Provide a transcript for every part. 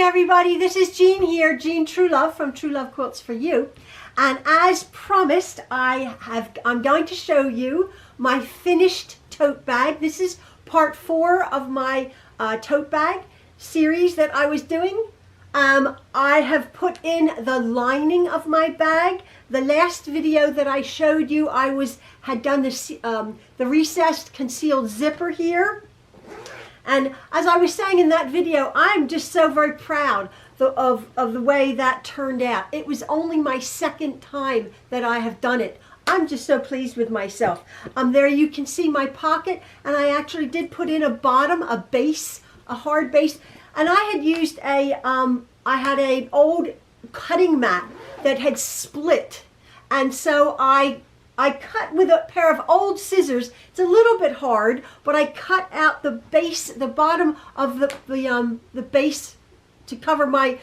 everybody, this is Jean here, Jean Truelove from Truelove Quilts for You. And as promised, I'm going to show you my finished tote bag. This is part 4 of my tote bag series that I was doing. I have put in the lining of my bag. The last video that I showed you, I had done the recessed concealed zipper here. And as I was saying in that video, I'm just so very proud of the way that turned out. It was only my second time that I have done it. I'm just so pleased with myself. There you can see my pocket, and I actually did put in a bottom, a base, a hard base. And I had used I had an old cutting mat that had split. And so I cut with a pair of old scissors. It's a little bit hard, but I cut out the base, the bottom of the base to cover my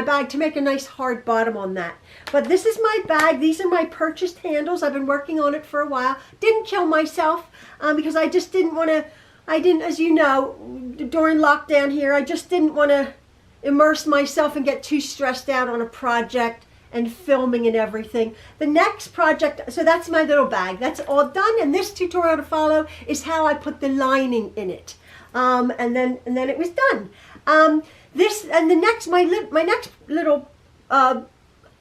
bag, to make a nice hard bottom on that. But this is my bag. These are my purchased handles. I've been working on it for a while. Didn't kill myself because I just didn't want to. As you know, during lockdown here, I just didn't want to immerse myself and get too stressed out on a project and filming and everything. The next project, so that's my little bag. That's all done, and this tutorial to follow is how I put the lining in it. And then it was done. My next little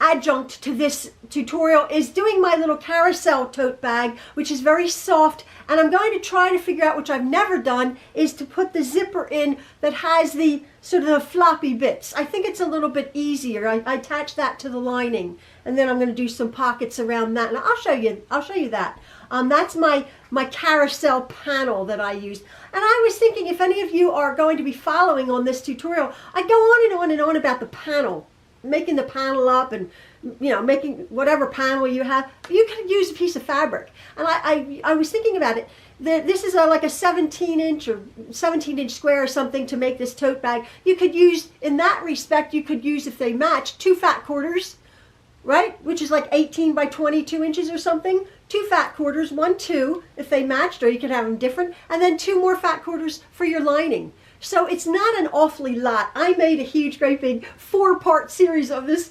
adjunct to this tutorial is doing my little carousel tote bag, which is very soft, and I'm going to try to figure out, which I've never done, is to put the zipper in that has the sort of the floppy bits. I think it's a little bit easier. I attach that to the lining, and then I'm going to do some pockets around that, and I'll show you that. That's my carousel panel that I used. And I was thinking, if any of you are going to be following on this tutorial, I go on and on and on about the panel, making the panel up, and making whatever panel you have. You could use a piece of fabric, and I was thinking about it. This is like a 17-inch or 17-inch square or something to make this tote bag. You could use, in that respect, you could use, if they match, 2 fat quarters, right? Which is like 18 by 22 inches or something. 2 fat quarters, 1, 2, if they matched, or you could have them different, and then 2 more fat quarters for your lining. So it's not an awfully lot. I made a huge, great big 4-part series of this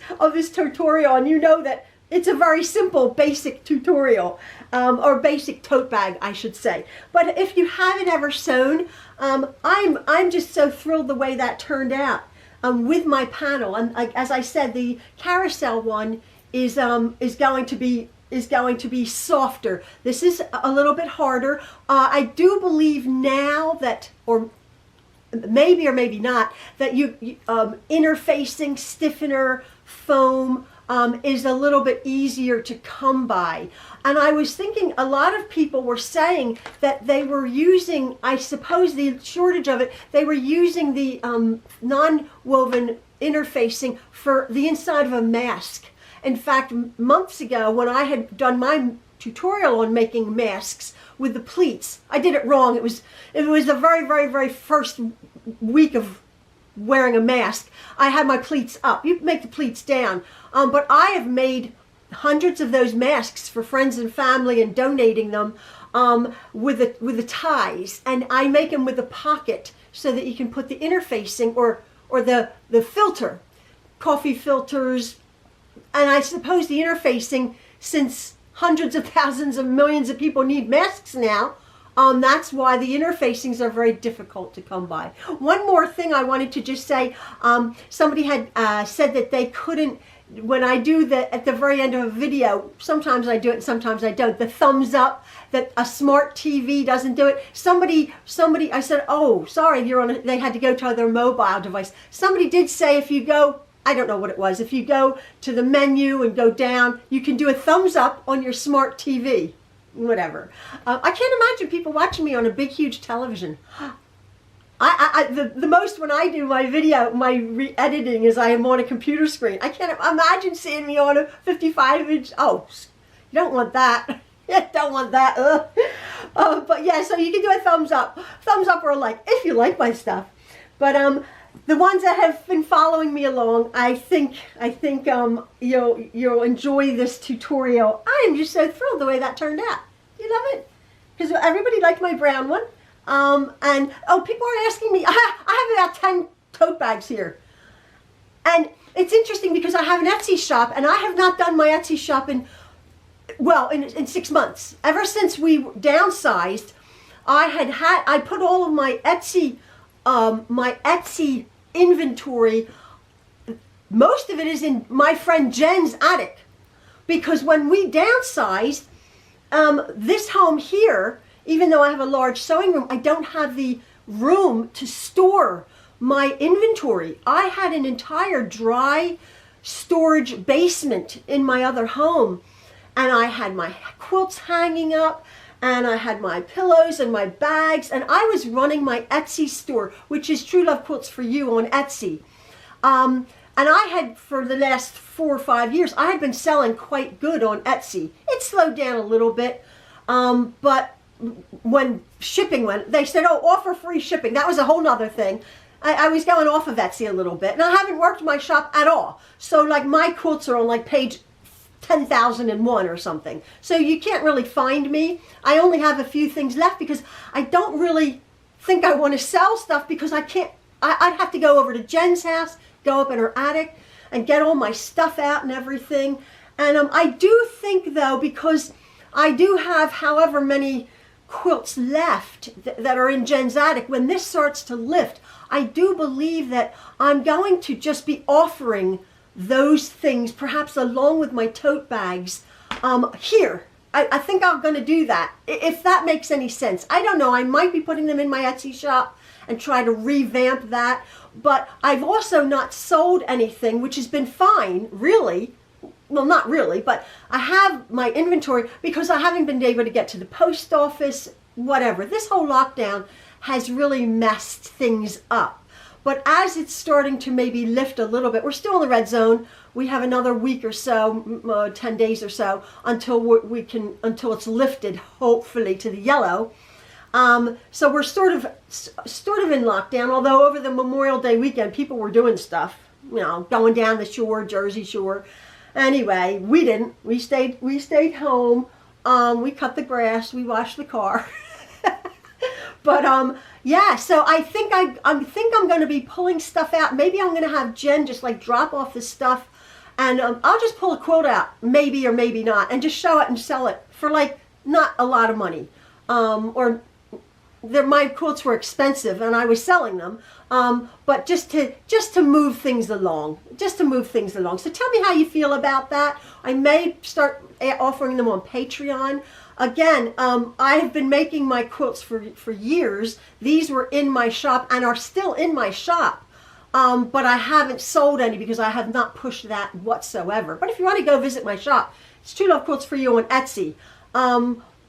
tutorial, and you know that it's a very simple, basic tutorial, or basic tote bag, I should say. But if you haven't ever sewn, I'm just so thrilled the way that turned out with my panel. And as I said, the carousel one is going to be softer. This is a little bit harder. I do believe now that, or maybe or maybe not, that interfacing stiffener foam is a little bit easier to come by. And I was thinking, a lot of people were saying that they were using, I suppose the shortage of it, they were using the non-woven interfacing for the inside of a mask. In fact, months ago, when I had done my tutorial on making masks with the pleats, I did it wrong. It was the very, very, very first week of wearing a mask. I had my pleats up. You make the pleats down. But I have made hundreds of those masks for friends and family and donating them with the ties. And I make them with a pocket so that you can put the interfacing or the filter, coffee filters. And I suppose the interfacing, since hundreds of thousands of millions of people need masks now, that's why the interfacings are very difficult to come by. One more thing I wanted to just say, somebody had said that they couldn't, when I do at the very end of a video, sometimes I do it and sometimes I don't, the thumbs up, that a smart TV doesn't do it. Somebody, I said, oh, sorry, they had to go to their mobile device. Somebody did say if you go, I don't know what it was, if you go to the menu and go down, you can do a thumbs up on your smart TV. Whatever. I can't imagine people watching me on a big, huge television. The most when I do my video, my re-editing, is I am on a computer screen. I can't imagine seeing me on a 55-inch. Oh, you don't want that. You don't want that. But yeah, so you can do a thumbs up or a like if you like my stuff. But the ones that have been following me along, I think you'll enjoy this tutorial. I am just so thrilled the way that turned out. You love it? Because everybody liked my brown one. And oh, people are asking me. I have about 10 tote bags here. And it's interesting because I have an Etsy shop, and I have not done my Etsy shop in 6 months. Ever since we downsized, I put all of my Etsy inventory. Most of it is in my friend Jen's attic, because when we downsized, this home here, even though I have a large sewing room, I don't have the room to store my inventory. I had an entire dry storage basement in my other home, and I had my quilts hanging up, and I had my pillows and my bags, and I was running my Etsy store, which is Truelove Quilts for You on Etsy. And I had, for the last 4 or 5 years, I had been selling quite good on Etsy. It slowed down a little bit, but when shipping went, they said, oh, offer free shipping. That was a whole nother thing. I was going off of Etsy a little bit, and I haven't worked my shop at all. So like my quilts are on like page 10,001 or something. So you can't really find me. I only have a few things left because I don't really think I want to sell stuff, because I can't. I'd have to go over to Jen's house, go up in her attic, and get all my stuff out and everything. And I do think though, because I do have however many quilts left that are in Jen's attic, when this starts to lift, I do believe that I'm going to just be offering those things, perhaps along with my tote bags, here. I think I'm going to do that, if that makes any sense. I don't know. I might be putting them in my Etsy shop and try to revamp that. But I've also not sold anything, which has been fine, really. Well, not really, but I have my inventory because I haven't been able to get to the post office, whatever. This whole lockdown has really messed things up. But as it's starting to maybe lift a little bit, we're still in the red zone. We have another week or so, 10 days or so, until until it's lifted, hopefully, to the yellow. So we're sort of in lockdown. Although over the Memorial Day weekend, people were doing stuff, going down the shore, Jersey Shore. Anyway, we didn't. We stayed home. We cut the grass. We washed the car. But yeah, so I think I'm going to be pulling stuff out. Maybe I'm going to have Jen just like drop off the stuff, and I'll just pull a quilt out, maybe or maybe not, and just show it and sell it for like not a lot of money. My quilts were expensive, and I was selling them. But just to move things along, So tell me how you feel about that. I may start offering them on Patreon. Again, I have been making my quilts for years. These were in my shop and are still in my shop. But I haven't sold any because I have not pushed that whatsoever. But if you want to go visit my shop, it's Truelove Quilts for You on Etsy.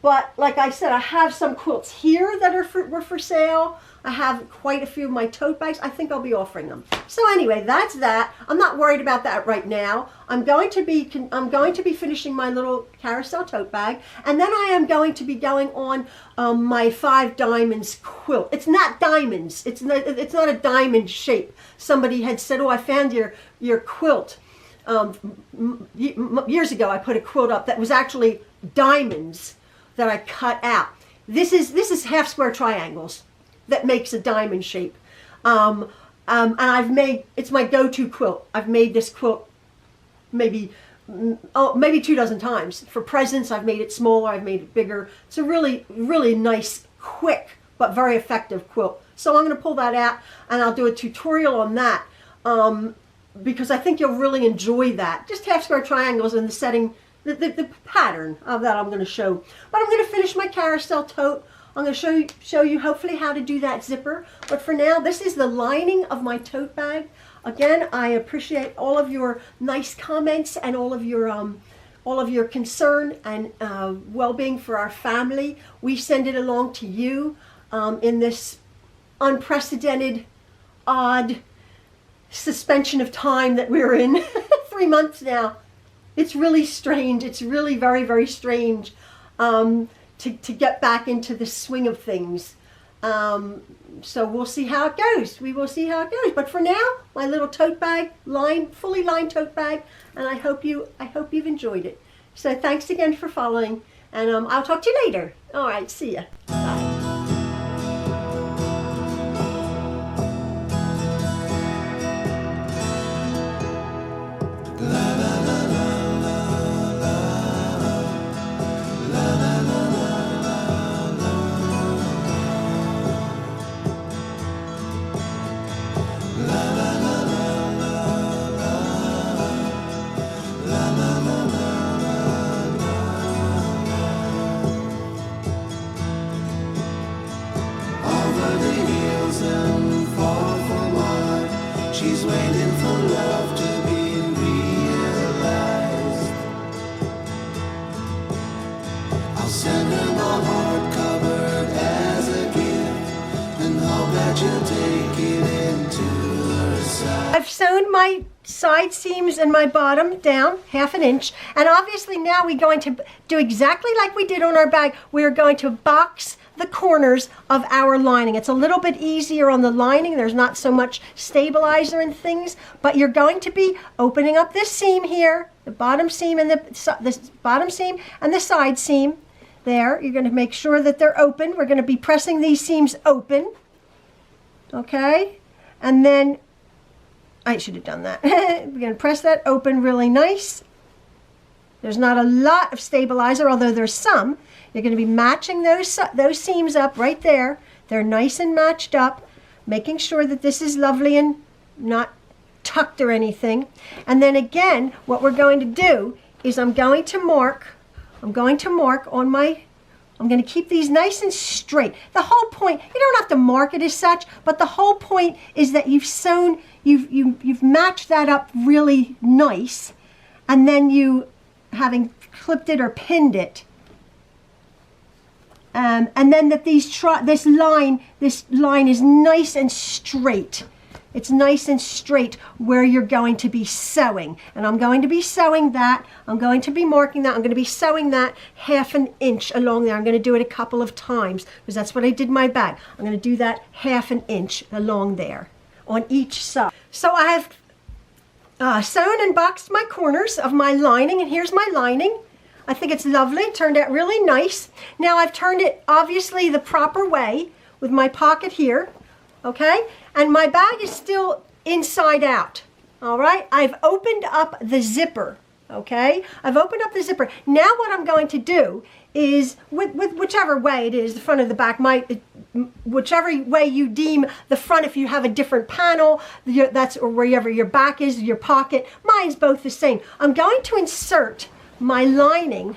But like I said, I have some quilts here that were for sale. I have quite a few of my tote bags. I think I'll be offering them. So anyway, that's that. I'm not worried about that right now. I'm going to be finishing my little carousel tote bag, and then I am going to be going on my 5 diamonds quilt. It's not diamonds. It's not a diamond shape. Somebody had said, "Oh, I found your quilt." Years ago, I put a quilt up that was actually diamonds that I cut out. This is half square triangles that makes a diamond shape. And it's my go-to quilt. I've made this quilt maybe 2 dozen times. For presents, I've made it smaller, I've made it bigger. It's a really, really nice, quick, but very effective quilt. So I'm going to pull that out, and I'll do a tutorial on that, because I think you'll really enjoy that. Just half square triangles in the setting, the pattern of that I'm going to show. But I'm going to finish my carousel tote. I'm going to show you hopefully how to do that zipper. But for now, this is the lining of my tote bag. Again, I appreciate all of your nice comments and all of your concern and well-being for our family. We send it along to you in this unprecedented, odd suspension of time that we're in. 3 months now. It's really strange. It's really very, very strange to get back into the swing of things. So we'll see how it goes. We will see how it goes. But for now, my little tote bag, fully lined tote bag, and I hope you've enjoyed it. So thanks again for following, and I'll talk to you later. All right, see ya. Bye. I've sewn my side seams and my bottom down 1/2 inch, and obviously now we're going to do exactly like we did on our bag. We're going to box the corners of our lining. It's a little bit easier on the lining. There's not so much stabilizer and things, but you're going to be opening up this seam here, the bottom seam and the bottom seam and the side seam there. You're going to make sure that they're open. We're going to be pressing these seams open, okay? And then I should have done that. We're going to press that open really nice. There's not a lot of stabilizer, although there's some. You're going to be matching those seams up right there. They're nice and matched up, making sure that this is lovely and not tucked or anything. And then again, what we're going to do is I'm going to keep these nice and straight. The whole point, you don't have to mark it as such, but the whole point is that you've sewn, you've matched that up really nice, and then you, having clipped it or pinned it, and then that this line is nice and straight. It's nice and straight where you're going to be sewing. And I'm going to be sewing that. I'm going to be marking that. I'm going to be sewing that 1/2 inch along there. I'm going to do it a couple of times because that's what I did in my bag. I'm going to do that 1/2 inch along there on each side. So I have sewn and boxed my corners of my lining, and here's my lining. I think it's lovely. It turned out really nice. Now I've turned it obviously the proper way with my pocket here, okay? And my bag is still inside out, all right? I've opened up the zipper, okay? I've opened up the zipper. Now what I'm going to do is, with whichever way it is, the front or the back, whichever way you deem the front, if you have a different panel, that's or wherever your back is, your pocket, mine's both the same. I'm going to insert my lining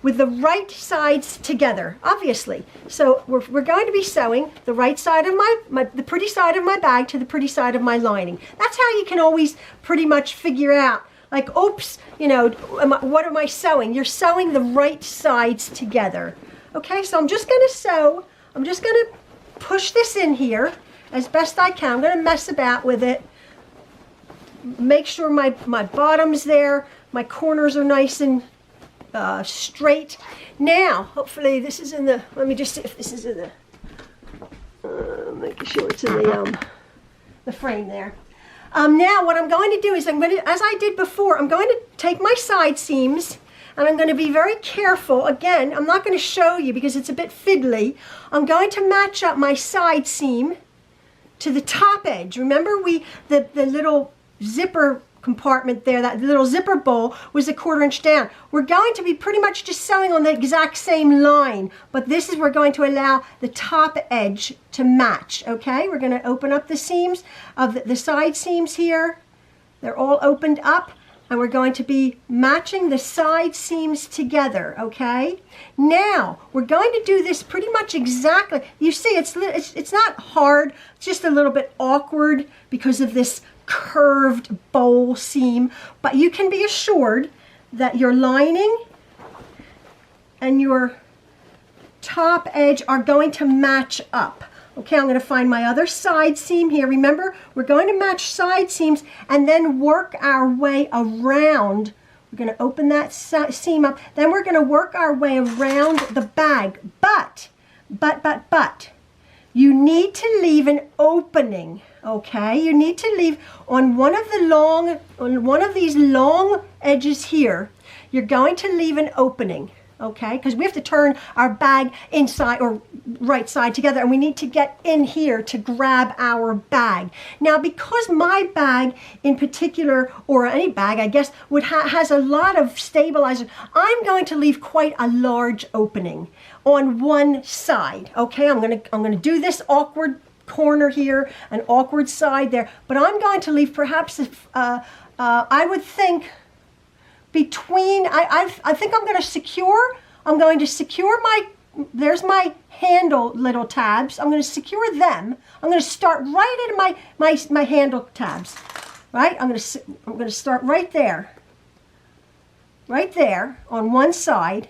with the right sides together, obviously. So we're going to be sewing the right side of the pretty side of my bag to the pretty side of my lining. That's how you can always pretty much figure out, like, oops, you know, what am I sewing? You're sewing the right sides together. Okay, so I'm just going to sew. I'm just going to push this in here as best I can. I'm going to mess about with it. Make sure my bottom's there. My corners are nice and straight. Now, hopefully this is in the, let me just see if this is in the, making sure it's in the frame there. Now what I'm going to do is as I did before, I'm going to take my side seams and I'm going to be very careful. Again, I'm not going to show you because it's a bit fiddly. I'm going to match up my side seam to the top edge. Remember the little zipper compartment there, that little zipper bowl was 1/4 inch down. We're going to be pretty much just sewing on the exact same line, but this is, we're going to allow the top edge to match, okay? We're going to open up the seams of the side seams here. They're all opened up, and we're going to be matching the side seams together, okay? Now, we're going to do this pretty much exactly. You see, it's not hard, it's just a little bit awkward because of this curved bowl seam, but you can be assured that your lining and your top edge are going to match up. Okay, I'm going to find my other side seam here. Remember, we're going to match side seams and then work our way around. We're going to open that seam up, then we're going to work our way around the bag. But, you need to leave an opening. Okay, you need to leave on one of these long edges here. You're going to leave an opening, okay? Because we have to turn our bag inside or right side together, and we need to get in here to grab our bag. Now, because my bag in particular, or any bag, I guess, has a lot of stabilizer, I'm going to leave quite a large opening on one side. Okay, I'm gonna do this awkward corner here, an awkward side there, but I'm going to leave perhaps I would think between, I think I'm going to secure there's my handle little tabs. I'm going to secure them. I'm going to start right into my handle tabs, right? I'm going to start right there on one side,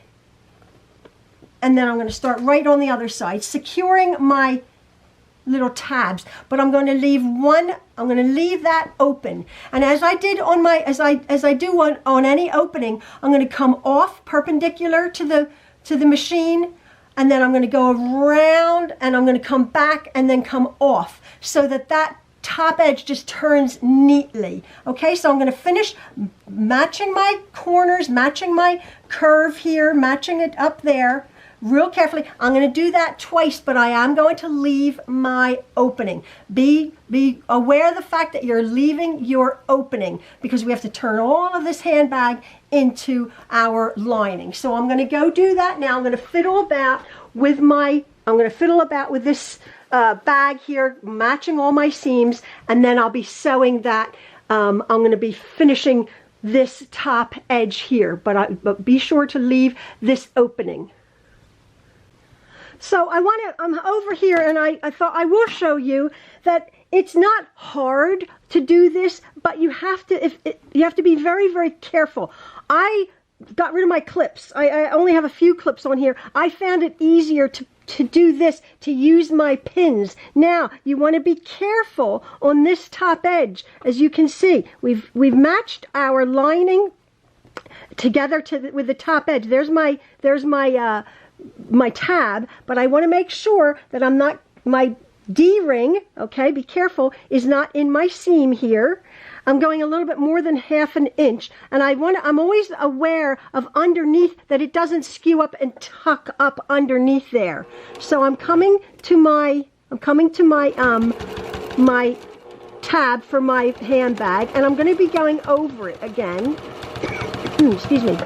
and then I'm going to start right on the other side, securing my little tabs, but I'm going to leave one, I'm going to leave that open. And as I did on my, as I do on any opening, I'm going to come off perpendicular to the machine, and then I'm going to go around and I'm going to come back and then come off, so that that top edge just turns neatly. Okay, so I'm going to finish matching my corners, matching my curve here, matching it up there real carefully. I'm going to do that twice, but I am going to leave my opening. Be aware of the fact that you're leaving your opening, because we have to turn all of this handbag into our lining. So I'm going to go do that now. I'm going to fiddle about with this bag here, matching all my seams, and then I'll be sewing that. I'm going to be finishing this top edge here, but be sure to leave this opening. So I'm over here, and I thought I will show you that it's not hard to do this, but you have to be very, very careful. I got rid of my clips. I only have a few clips on here. I found it easier to do this, to use my pins. Now, you want to be careful on this top edge. As you can see, we've matched our lining together with the top edge. There's my tab, but I want to make sure that my D-ring, okay, be careful, is not in my seam here. I'm going a little bit more than 1/2 inch, and I'm always aware of underneath that it doesn't skew up and tuck up underneath there. So I'm coming to my my tab for my handbag, and I'm going to be going over it again. Excuse me.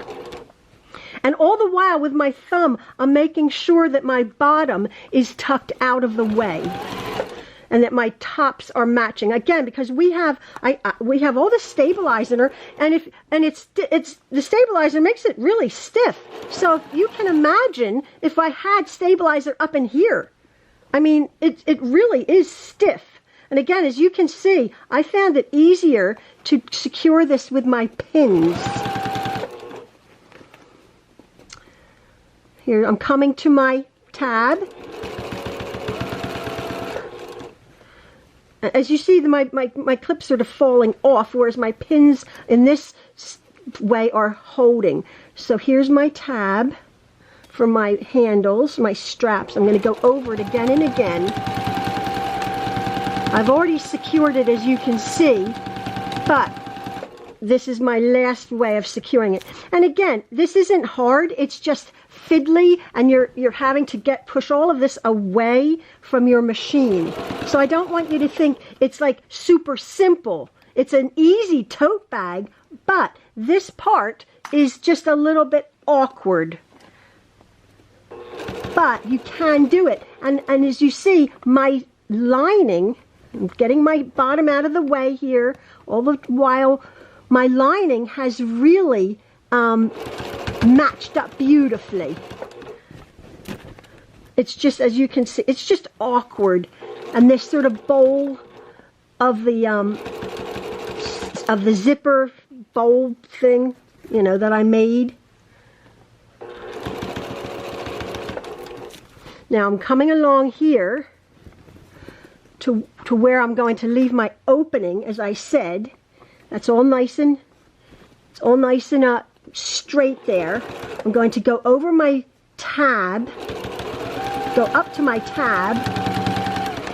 And all the while with my thumb, I'm making sure that my bottom is tucked out of the way, and that my tops are matching. Again, because we have all the stabilizer, and the stabilizer makes it really stiff. So you can imagine if I had stabilizer up in here, I mean, it really is stiff. And again, as you can see, I found it easier to secure this with my pins. Here, I'm coming to my tab. As you see, my clip's sort of falling off, whereas my pins in this way are holding. So here's my tab for my handles, my straps. I'm going to go over it again and again. I've already secured it, as you can see, but this is my last way of securing it. And again, this isn't hard, it's just fiddly, and you're having to push all of this away from your machine. So I don't want you to think it's like super simple. It's an easy tote bag, but this part is just a little bit awkward. But you can do it. And as you see, my lining, I'm getting my bottom out of the way here, all the while my lining has really matched up beautifully. It's just, as you can see, it's just awkward. And this sort of bowl of the zipper bowl thing, you know, that I made. Now I'm coming along here to where I'm going to leave my opening, as I said. That's all nice and straight there. I'm going to go over my tab, go up to my tab.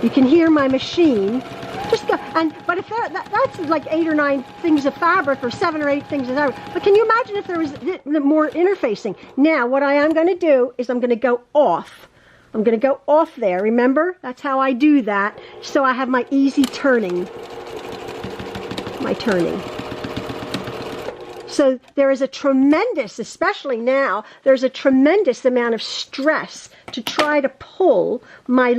You can hear my machine. Just go, but if that's like 8 or 9 things of fabric, or 7 or 8 things of fabric. But can you imagine if there was more interfacing? Now, what I am going to do is I'm going to go off. I'm going to go off there. Remember, that's how I do that. So I have my easy turning. My turning. So there is a tremendous, especially now, there's a tremendous amount of stress to try to pull my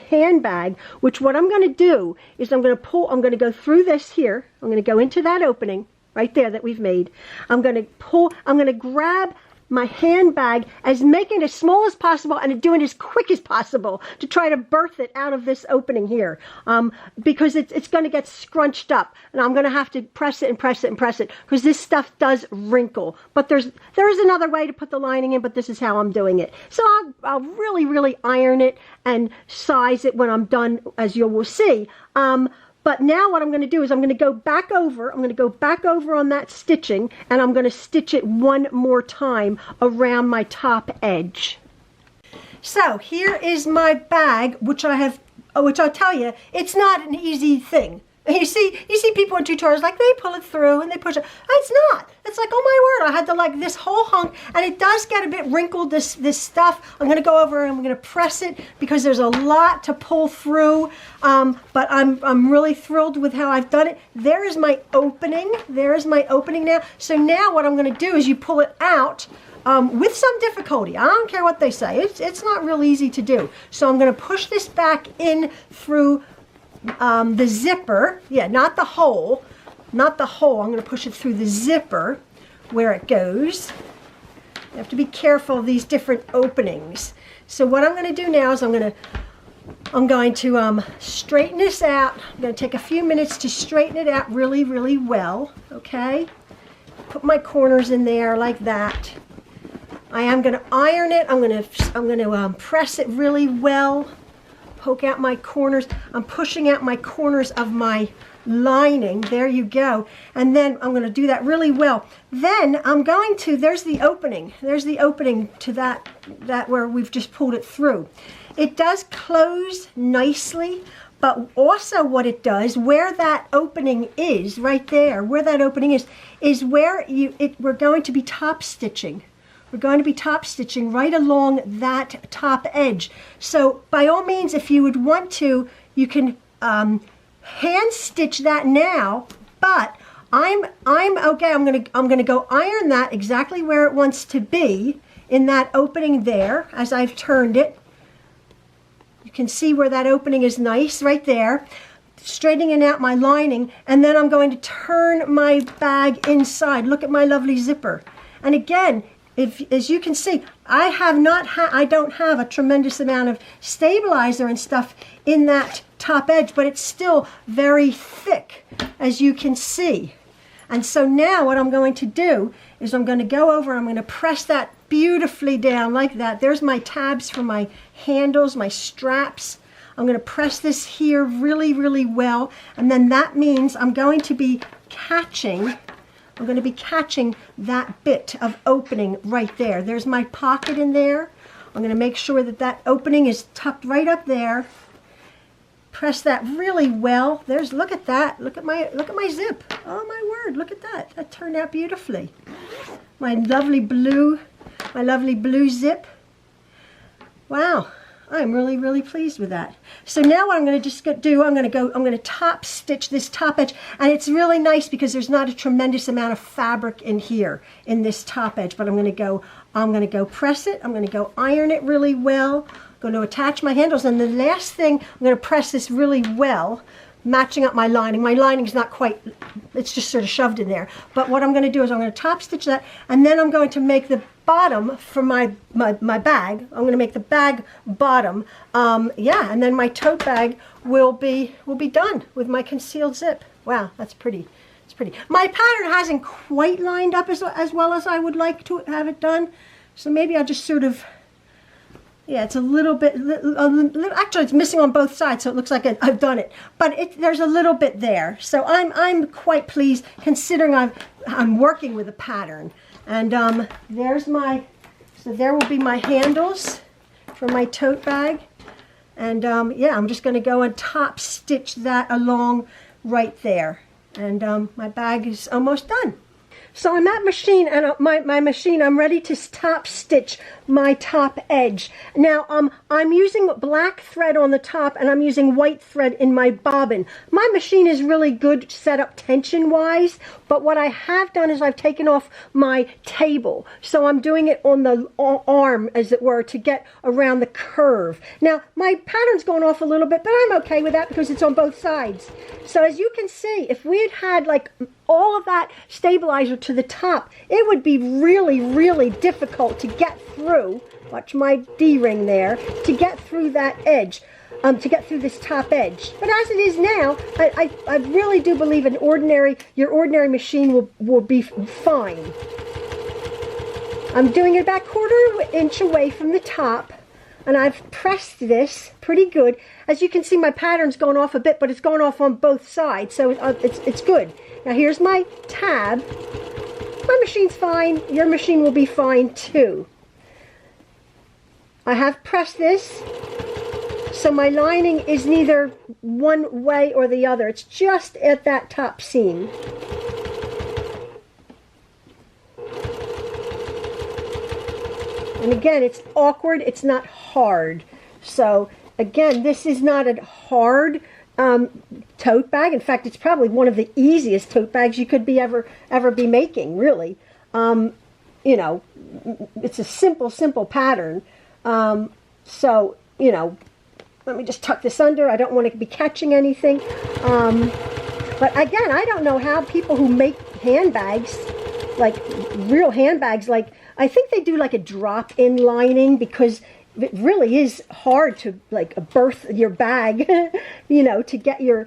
handbag, which what I'm going to do is I'm going to go through this here. I'm going to go into that opening right there that we've made. I'm going to grab my handbag as making it as small as possible and doing it as quick as possible to try to birth it out of this opening here, because it's going to get scrunched up, and I'm going to have to press it and press it and press it because this stuff does wrinkle. But there is another way to put the lining in, but this is how I'm doing it. So I'll really iron it and size it when I'm done, as you will see. But now what I'm going to do is I'm going to go back over. I'm going to go back over on that stitching, and I'm going to stitch it one more time around my top edge. So here is my bag, which I'll tell you, it's not an easy thing. You see people in tutorials, like, they pull it through and they push it. It's not. It's like, oh my word, I had to, like, this whole hunk, and it does get a bit wrinkled, this stuff. I'm going to go over and I'm going to press it because there's a lot to pull through, but I'm really thrilled with how I've done it. There is my opening. There is my opening now. So now what I'm going to do is you pull it out with some difficulty. I don't care what they say. It's not real easy to do. So I'm going to push this back in through the zipper. Yeah, not the hole. Not the hole. I'm going to push it through the zipper where it goes. You have to be careful of these different openings. So what I'm going to do now is I'm going to straighten this out. I'm going to take a few minutes to straighten it out really well. Okay. Put my corners in there like that. I am going to iron it. I'm going to press it really well. Poke out my corners. I'm pushing out my corners of my lining. There you go. And then I'm going to do that really well. Then I'm going to, there's the opening. There's the opening to that where we've just pulled it through. It does close nicely, but also what it does, where that opening is, right there, where that opening is where we're going to be top stitching. We're going to be top stitching right along that top edge. So by all means, if you would want to, you can hand stitch that now, but I'm okay. I'm gonna go iron that exactly where it wants to be in that opening there as I've turned it. You can see where that opening is nice right there. Straightening out my lining, and then I'm going to turn my bag inside. Look at my lovely zipper. And again, as you can see, I don't have a tremendous amount of stabilizer and stuff in that top edge, but it's still very thick, as you can see. And so now what I'm going to do is I'm going to go over, I'm going to press that beautifully down like that. There's my tabs for my handles, my straps. I'm going to press this here really well, and then that means I'm going to be catching that bit of opening right there. There's my pocket in there. I'm going to make sure that opening is tucked right up there. Press that really well. Look at that. Look at my zip. Oh my word, look at that. That turned out beautifully. My lovely blue zip. Wow. I'm really pleased with that. So now what I'm going to just do, I'm going to top stitch this top edge, and it's really nice because there's not a tremendous amount of fabric in here in this top edge, but I'm going to go press it. I'm going to go iron it really well. I'm going to attach my handles, and the last thing, I'm going to press this really well, matching up my lining. My lining's not quite, it's just sort of shoved in there. But what I'm going to do is I'm going to top stitch that, and then I'm going to make the bottom for my bag. I'm going to make the bag bottom. Yeah, and then my tote bag will be done with my concealed zip. Wow, that's pretty. It's pretty. My pattern hasn't quite lined up as well as I would like to have it done. So maybe I'll just sort of, yeah, it's a little bit, actually it's missing on both sides, so it looks like I've done it. But there's a little bit there. So I'm quite pleased considering I'm working with a pattern. And so there will be my handles for my tote bag. And yeah, I'm just going to go and top stitch that along right there. And my bag is almost done. So I'm at machine, and my machine, I'm ready to top stitch my top edge. Now I'm using black thread on the top, and I'm using white thread in my bobbin. My machine is really good set up tension wise, but what I have done is I've taken off my table. So I'm doing it on the arm, as it were, to get around the curve. Now my pattern's going off a little bit, but I'm okay with that because it's on both sides. So as you can see, if we had like all of that stabilizer to the top, it would be really, really difficult to get through. Watch my D-ring there, to get through that edge, to get through this top edge. But as it is now, I really do believe your ordinary machine will be fine. I'm doing it about 1/4 inch away from the top, and I've pressed this pretty good. As you can see, my pattern's going off a bit, but it's going off on both sides, so it's good. Now here's my tab. My machine's fine. Your machine will be fine too. I have pressed this, so my lining is neither one way or the other. It's just at that top seam. And again, it's awkward, it's not hard. So again, this is not a hard tote bag. In fact, it's probably one of the easiest tote bags you could ever be making, really. You know, it's a simple pattern. So, you know, let me just tuck this under. I don't want to be catching anything. But again, I don't know how people who make handbags, like real handbags, like, I think they do like a drop-in lining, because it really is hard to like berth your bag, you know, to get your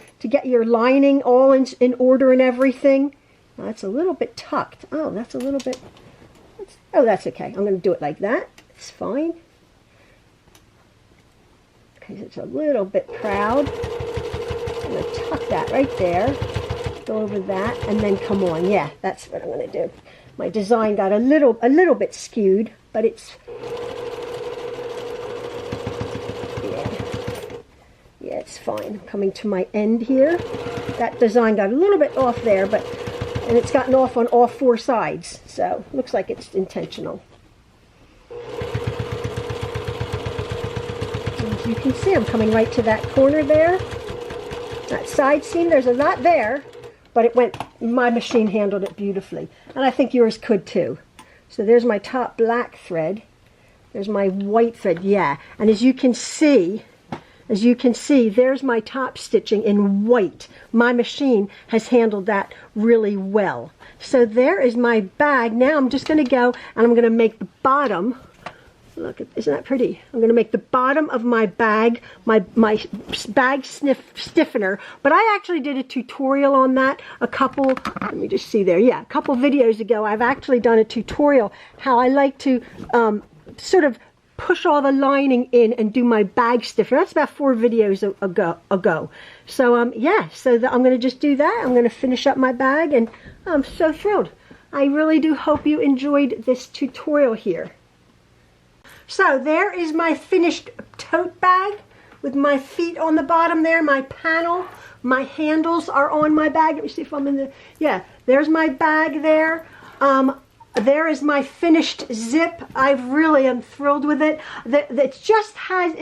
lining all in order and everything. That's a little bit tucked. Oh, that's a little bit. Oh, that's okay. I'm going to do it like that. It's fine. Because it's a little bit proud. I'm going to tuck that right there. Go over that and then come on. Yeah, that's what I'm going to do. My design got a little bit skewed, but it's, yeah, it's fine. I'm coming to my end here. That design got a little bit off there, and it's gotten off on all 4 sides, so looks like it's intentional. As you can see, I'm coming right to that corner there. That side seam, there's a lot there, but my machine handled it beautifully. And I think yours could too. So there's my top black thread. There's my white thread, yeah. And as you can see, there's my top stitching in white. My machine has handled that really well. So there is my bag. Now I'm just going to go and I'm going to make the bottom. Look, isn't that pretty? I'm going to make the bottom of my bag, my bag stiffener. But I actually did a tutorial on that a couple, let me just see there. Yeah, a couple videos ago. I've actually done a tutorial how I like to sort of push all the lining in and do my bag stiffener. That's about 4 videos ago. So yeah, so I'm going to just do that. I'm going to finish up my bag, and I'm so thrilled. I really do hope you enjoyed this tutorial here. So there is my finished tote bag with my feet on the bottom there, my panel, my handles are on my bag. Let me see if I'm in the, yeah, there's my bag there. There is my finished zip. I really am thrilled with it. It just has,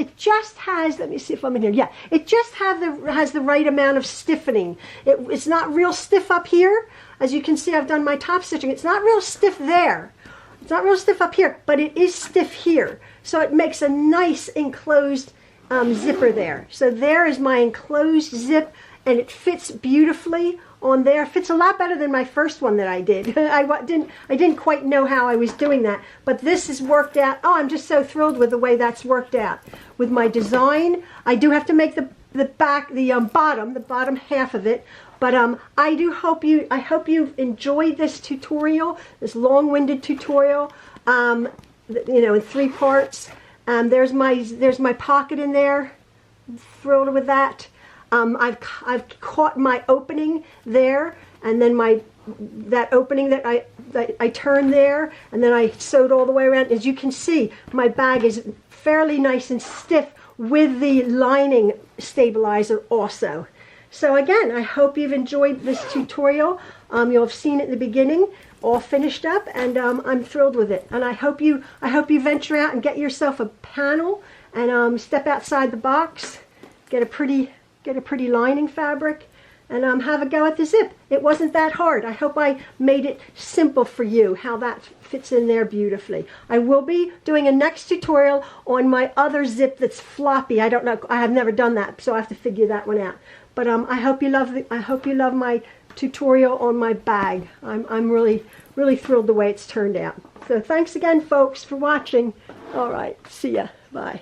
let me see if I'm in here. Yeah, it just has the right amount of stiffening. It's not real stiff up here. As you can see, I've done my top stitching. It's not real stiff there. It's not real stiff up here, but it is stiff here. So it makes a nice enclosed zipper there. So there is my enclosed zip, and it fits beautifully on there. It fits a lot better than my first one that I did. I didn't quite know how I was doing that, but this has worked out. Oh, I'm just so thrilled with the way that's worked out. With my design, I do have to make the bottom half of it. But I hope you've enjoyed this tutorial, this long-winded tutorial, you know, in 3 parts. There's my pocket in there. I'm thrilled with that. I've caught my opening there, and then that opening that I turned there, and then I sewed all the way around. As you can see, my bag is fairly nice and stiff with the lining stabilizer also. So again, I hope you've enjoyed this tutorial. You'll have seen it in the beginning, all finished up, and I'm thrilled with it. And I hope you venture out and get yourself a panel and step outside the box, get a pretty lining fabric, and have a go at the zip. It wasn't that hard. I hope I made it simple for you, how that fits in there beautifully. I will be doing a next tutorial on my other zip that's floppy. I don't know. I have never done that, so I have to figure that one out. But I hope you love my tutorial on my bag. I'm really thrilled the way it's turned out. So thanks again, folks, for watching. All right, see ya. Bye.